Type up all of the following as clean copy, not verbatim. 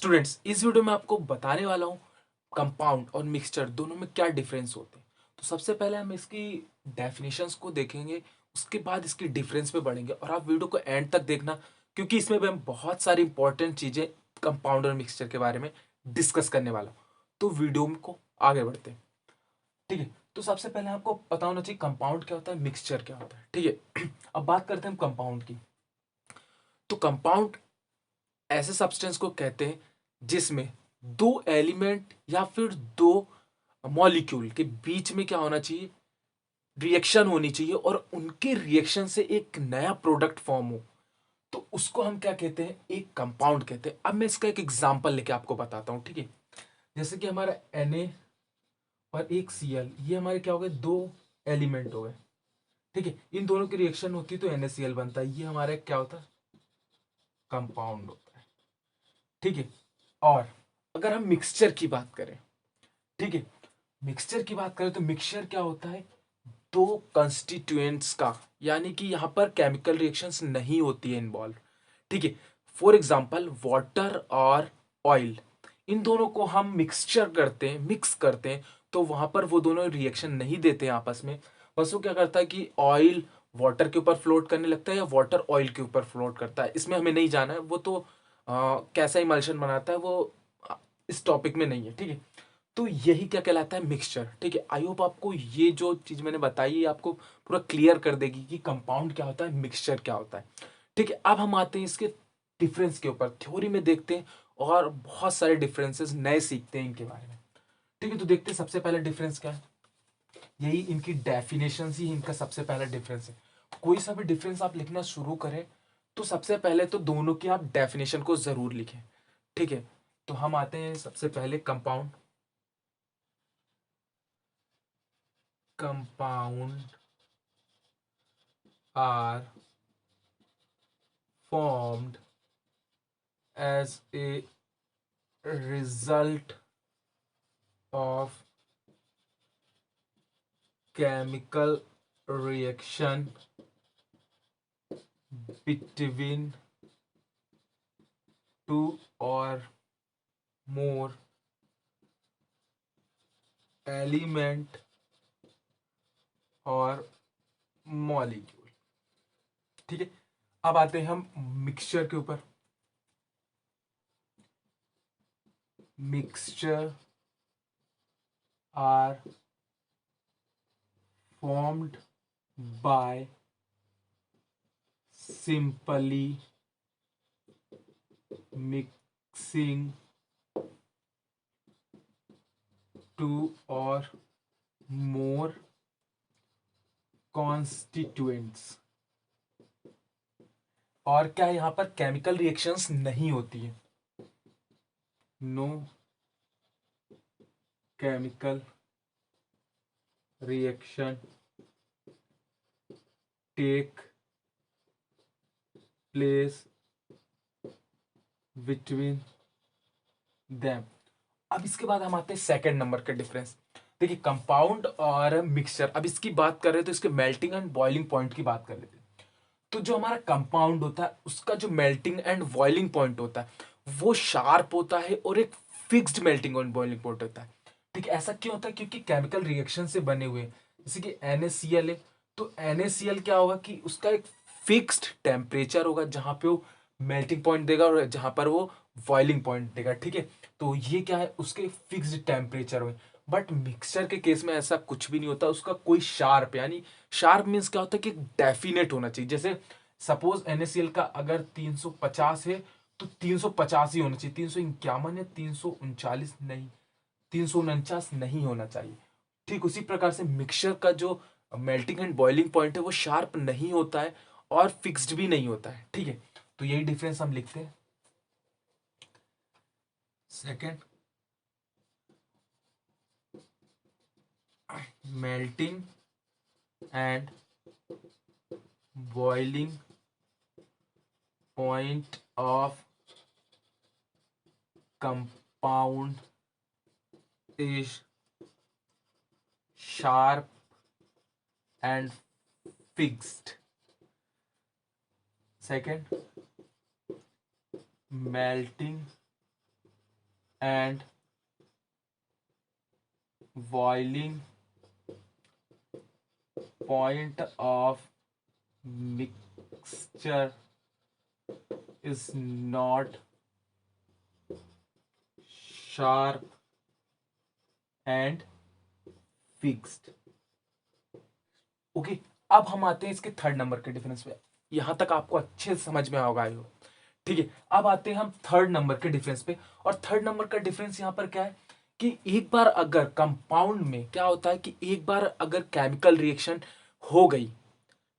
Students, इस video में आपको बताने वाला हूँ कंपाउंड और मिक्सचर दोनों में क्या डिफरेंस होते हैं। तो सबसे पहले हम इसकी डेफिनेशंस को देखेंगे, उसके बाद इसकी डिफरेंस पे बढ़ेंगे और आप वीडियो को एंड तक देखना, क्योंकि इसमें भी हम बहुत सारी इंपॉर्टेंट चीज़ें कंपाउंड और मिक्सचर के बारे में डिस्कस करने वाला हूँ। तो वीडियो को आगे बढ़ते हैं। ठीक है, तो सबसे पहले आपको पता होना चाहिए कंपाउंड क्या होता है, मिक्सचर क्या होता है। ठीक है, अब बात करते हैं हम कंपाउंड की। तो कंपाउंड ऐसे सब्सटेंस को कहते हैं जिसमें दो एलिमेंट या फिर दो मॉलिक्यूल के बीच में क्या होना चाहिए, रिएक्शन होनी चाहिए और उनके रिएक्शन से एक नया प्रोडक्ट फॉर्म हो, तो उसको हम क्या कहते हैं, एक कंपाउंड कहते हैं। अब मैं इसका एक एग्जांपल लेके आपको बताता हूं। ठीक है, जैसे कि हमारा Na और एक Cl, ये हमारे क्या हो गए, दो एलिमेंट हो गए। ठीक है, इन दोनों की रिएक्शन होती है तो NaCl बनता है, ये हमारा क्या होता है, कंपाउंड होता है। ठीक है, और अगर हम मिक्सचर की बात करें, ठीक है, मिक्सचर की बात करें तो मिक्सचर क्या होता है, दो कंस्टिट्यूएंट्स का, यानी कि यहां पर केमिकल रिएक्शंस नहीं होती है इन्वॉल्व। ठीक है, फॉर एग्जांपल वाटर और ऑयल, इन दोनों को हम मिक्सचर करते हैं, मिक्स करते हैं, तो वहां पर वो दोनों रिएक्शन नहीं देते हैं आपस में। बस वो क्या करता है कि ऑयल वाटर के ऊपर फ्लोट करने लगता है या वाटर ऑयल के ऊपर फ्लोट करता है, इसमें हमें नहीं जाना है, वो तो कैसा इमल्शन बनाता है वो इस टॉपिक में नहीं है। ठीक है, तो यही क्या कहलाता है, मिक्सचर। ठीक है, आई होप आपको ये जो चीज मैंने बताई है आपको पूरा क्लियर कर देगी कि कंपाउंड क्या होता है, मिक्सचर क्या होता है। ठीक है, अब हम आते हैं इसके डिफरेंस के ऊपर, थ्योरी में देखते हैं और बहुत सारे डिफरेंसेस नए सीखते हैं इनके बारे में। ठीक है, तो देखते हैं सबसे पहला डिफरेंस क्या है। यही इनकी डेफिनेशन ही इनका सबसे पहला डिफरेंस है। कोई सा भी डिफरेंस आप लिखना शुरू करें तो सबसे पहले तो दोनों की आप डेफिनेशन को जरूर लिखें। ठीक है, तो हम आते हैं सबसे पहले compound. Compound are formed as a result of chemical reaction between two or more element और मॉलिक्यूल। ठीक है, अब आते हैं हम मिक्सचर के ऊपर। Mixture are formed by simply mixing two or more constituents। और क्या यहां पर केमिकल रिएक्शंस नहीं होती है, no chemical reaction take place between them. अब इसके बाद हम आते हैं सेकंड नंबर के डिफरेंस। देखिए, कंपाउंड और मिक्सचर, अब इसकी बात कर रहे हैं तो इसके मेल्टिंग एंड बॉइलिंग पॉइंट की बात कर लेते हैं। तो जो हमारा कंपाउंड होता है उसका जो मेल्टिंग एंड बॉइलिंग पॉइंट होता है वो शार्प होता है और एक fixed melting and boiling point होता है। ठीक है, ऐसा क्यों होता है, क्योंकि केमिकल रिएक्शन से बने हुए हैं। जैसे कि NaCl है, तो NaCl क्या होगा कि उसका एक फिक्स्ड टेम्परेचर होगा जहां पे वो मेल्टिंग पॉइंट देगा और जहां पर वो बॉइलिंग पॉइंट देगा। ठीक है, तो ये क्या है, उसके फिक्स्ड टेम्परेचर में। बट मिक्सचर के केस में ऐसा कुछ भी नहीं होता, उसका कोई शार्प, यानी शार्प मीन्स क्या होता है कि डेफिनेट होना चाहिए। जैसे सपोज NaCl का अगर 350 है तो 350 ही होना चाहिए, 351 या 339 नहीं, 349 नहीं होना चाहिए। ठीक उसी प्रकार से मिक्सचर का जो मेल्टिंग एंड बॉइलिंग पॉइंट है वो शार्प नहीं होता है और फिक्स्ड भी नहीं होता है। ठीक है, तो यही डिफरेंस हम लिखते हैं। Second, melting and boiling point of compound is sharp and fixed. Second, melting and boiling point of mixture is not sharp and fixed. Okay, अब हम आते हैं इसके थर्ड नंबर के डिफरेंस पे। यहां तक आपको अच्छे से समझ में होगा यो। ठीक है, अब आते हैं हम थर्ड नंबर के डिफरेंस पे। और थर्ड नंबर का डिफरेंस यहां पर क्या है कि एक बार अगर कंपाउंड में क्या होता है कि एक बार अगर केमिकल रिएक्शन हो गई,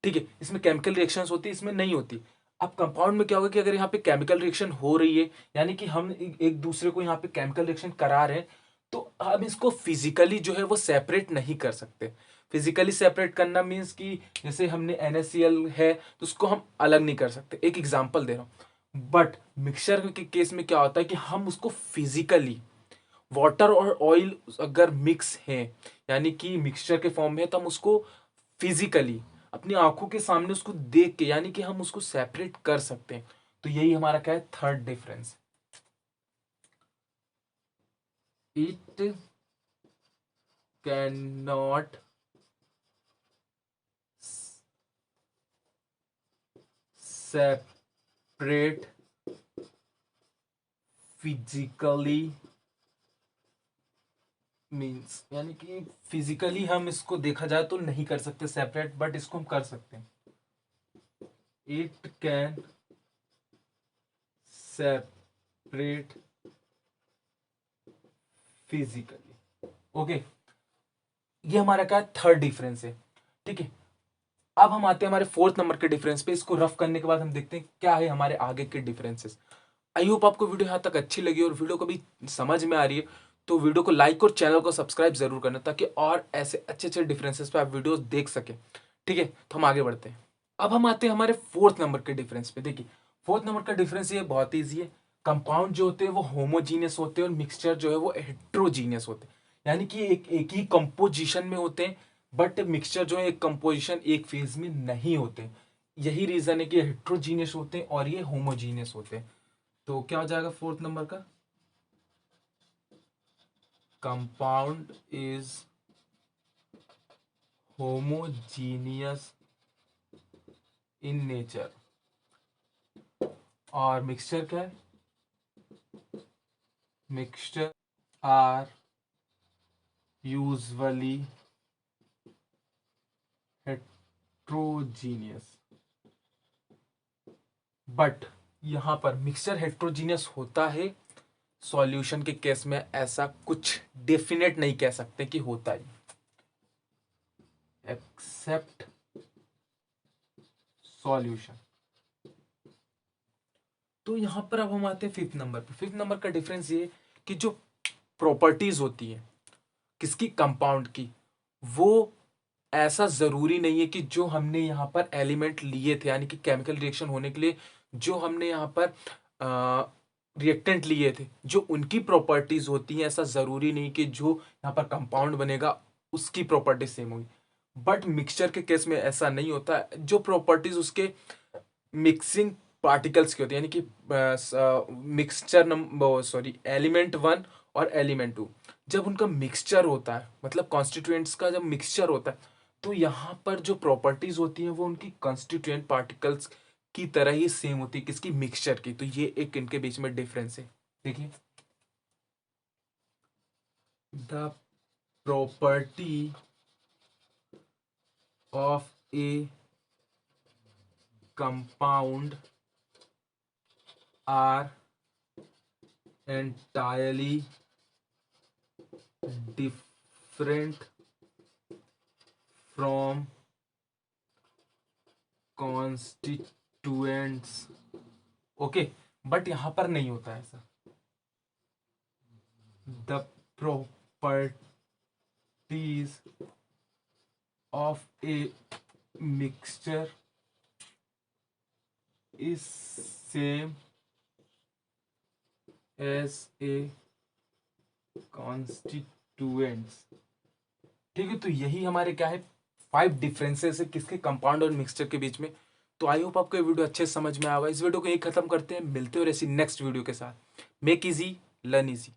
ठीक है, इसमें केमिकल रिएक्शंस होती है, इसमें नहीं होती। अब कंपाउंड में क्या होगा कि अगर यहाँ पे केमिकल रिएक्शन हो रही है, यानी कि हम एक दूसरे को यहाँ पे केमिकल रिएक्शन करा रहे हैं, तो हम इसको फिजिकली जो है वो सेपरेट नहीं कर सकते। फिजिकली सेपरेट करना मीन्स कि जैसे हमने NaCl है तो उसको हम अलग नहीं कर सकते, एक एग्जाम्पल दे रहा हूँ। बट मिक्सचर के केस में क्या होता है कि हम उसको फिजिकली, वाटर और ऑयल अगर मिक्स है यानी कि मिक्सचर के फॉर्म में, तो हम उसको फिजिकली अपनी आंखों के सामने उसको देख के यानी कि हम उसको सेपरेट कर सकते हैं। तो यही हमारा क्या है, third difference. It can not separate physically means, यानी कि फिजिकली हम इसको देखा जाए तो नहीं कर सकते सेपरेट, बट इसको हम कर सकते हैं। It can separate physically. Okay, ये हमारा क्या थर्ड डिफरेंस है। ठीक है, अब हम आते हैं हमारे फोर्थ नंबर के डिफरेंस पे। इसको रफ करने के बाद हम देखते हैं क्या है हमारे आगे के डिफरेंसेस। आई होप आपको वीडियो यहाँ तक अच्छी लगी और वीडियो को भी समझ में आ रही है, तो वीडियो को लाइक और चैनल को सब्सक्राइब जरूर करना, ताकि और ऐसे अच्छे अच्छे डिफरेंसेस पे आप वीडियोस देख सकें। ठीक है, तो हम आगे बढ़ते हैं। अब हम आते हैं हमारे फोर्थ नंबर के डिफरेंस पे। देखिए, फोर्थ नंबर का डिफरेंस ये बहुत ईजी है। कंपाउंड जो होते हैं वो होमोजीनियस होते हैं और मिक्सचर जो है वो हेट्रोजीनियस होते हैं, यानी कि एक ही कंपोजिशन में होते हैं, बट मिक्सचर जो है एक कंपोजिशन एक फेज में नहीं होते। यही रीजन है कि हेट्रोजीनियस होते हैं और ये होमोजीनियस होते हैं। तो क्या हो जाएगा फोर्थ नंबर का, compound is homogeneous in nature. और मिक्सचर क्या है, mixture are usually heterogeneous. But यहां पर मिक्सचर हेट्रोजीनियस होता है, सॉल्यूशन के केस में ऐसा कुछ डेफिनेट नहीं कह सकते कि होता है, एक्सेप्ट सॉल्यूशन। तो यहां पर अब हम आते हैं फिफ्थ नंबर पे। फिफ्थ नंबर का डिफरेंस ये कि जो प्रॉपर्टीज होती है किसकी, कंपाउंड की, वो ऐसा जरूरी नहीं है कि जो हमने यहाँ पर एलिमेंट लिए थे, यानी कि केमिकल रिएक्शन होने के लिए जो हमने यहाँ पर रिएक्टेंट लिए थे, जो उनकी प्रॉपर्टीज होती हैं, ऐसा जरूरी नहीं कि जो यहाँ पर कंपाउंड बनेगा उसकी प्रॉपर्टीज सेम होगी। बट मिक्सचर के केस में ऐसा नहीं होता है। जो प्रॉपर्टीज उसके मिक्सिंग पार्टिकल्स की होती है, यानी कि मिक्सचर नंबर, सॉरी, एलिमेंट 1 और एलिमेंट 2 जब उनका मिक्सचर होता है, मतलब कॉन्स्टिट्यूएंट्स का जब मिक्सचर होता है, तो यहाँ पर जो प्रॉपर्टीज होती हैं वो उनकी कॉन्स्टिट्यूएंट पार्टिकल्स की तरह ही सेम होती है, किसकी, मिक्सचर की। तो ये एक इनके बीच में डिफरेंस है। देखिए, the property of a compound are entirely different from constituents। Okay, but यहां पर नहीं होता है ऐसा। The properties of a mixture is same as a constituents. ठीक है, तो यही हमारे क्या है, 5 डिफरेंसेस है किसके, कंपाउंड और मिक्सचर के बीच में। तो आई होप आपको ये वीडियो अच्छे से समझ में आएगा। इस वीडियो को यही खत्म करते हैं, मिलते हैं और ऐसी नेक्स्ट वीडियो के साथ। Make easy, learn easy.